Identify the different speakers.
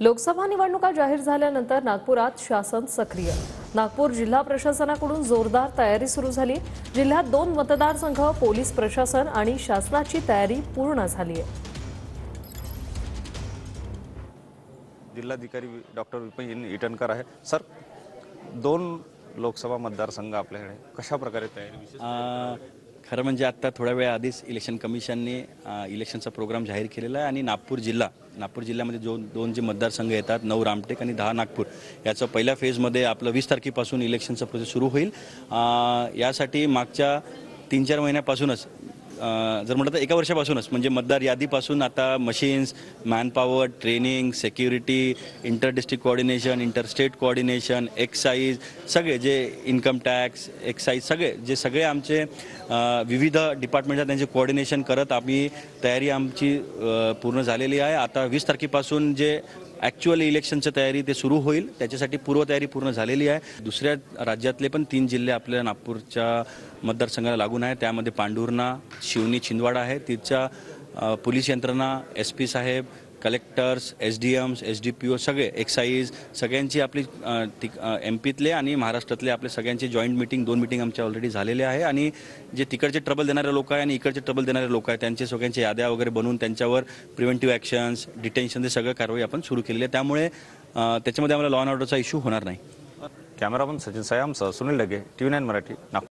Speaker 1: लोकसभा निवडणुका जाहीर झाल्यानंतर नागपुरात शासन सक्रिय। नागपूर जिल्हा प्रशासनाकडून जोरदार तयारी सुरू झाली। जिल्ह्यात 2 मतदारसंघ, पोलीस प्रशासन आणि शासनाची तयारी पूर्ण झाली आहे।
Speaker 2: जिल्हाधिकारी डॉक्टर विपिन ईटनकर आहे। सर, 2 लोकसभा मतदारसंघ आपल्याकडे कशा प्रकारे तयारी?
Speaker 3: खरं म्हणजे आता थोड्या वेळ आधीच इलेक्शन कमिशनने इलेक्शनचा प्रोग्राम जाहीर केलेला आहे आणि नागपूर जिल्ह्यामध्ये जो 2 जे मतदारसंघ येतात, 9 रामटेक आणि 10 नागपूर, याचं पहिल्या फेजमध्ये आपलं 20 तारखेपासून इलेक्शनचा प्रोसेस सुरू होईल। यासाठी मागच्या 3-4 महिन्यापासूनच जर म्हटलं तर 1 वर्षापासूनच म्हणजे मतदार यादीपासून आता machines, manpower, training, security, inter district coordination, inter state coordination, excise, सगळे जे इन्कम टॅक्स, एक्साईज, सगळे आमचे विविध डिपार्टमेंटच्या त्यांचे कोऑर्डिनेशन करत आम्ही तयारी आमची पूर्ण झालेली आहे। आता 20 तारखेपासून जे ॲक्च्युअल इलेक्शनची तयारी ते सुरू होईल, त्याच्यासाठी पूर्वतयारी पूर्ण झालेली आहे। दुसऱ्या राज्यातले पण 3 जिल्हे आपल्या नागपूरच्या मतदारसंघाला लागून आहे। त्यामध्ये पांढुर्णा, शिवनी, छिंदवाडा आहे। तिथच्या पोलीस यंत्रणा, SP साहेब, कलेक्टर्स, SDMs, SDPO, सगळे एक्साईज, सगळ्यांची आपली MPतले आणि महाराष्ट्रातले आपले सगळ्यांची जॉईंट मीटिंग 2 मीटिंग आमच्या ऑलरेडी झालेले आहे। आणि जे तिकडचे ट्रबल देणारे लोक आहे आणि इकडचे ट्रबल देणारे लोक आहे, त्यांचे सगळ्यांच्या याद्या वगैरे बनवून त्यांच्यावर प्रिव्हेंटिव्ह ॲक्शन्स, डिटेन्शन, ते सगळं कारवाई आपण सुरू केलेली आहे। त्यामुळे त्याच्यामध्ये आम्हाला लॉ अँड ऑर्डरचा इश्यू होणार नाही।
Speaker 2: कॅमेरामन सचिन सयामसह सुनील डगे, TV9 मराठी, नागपूर।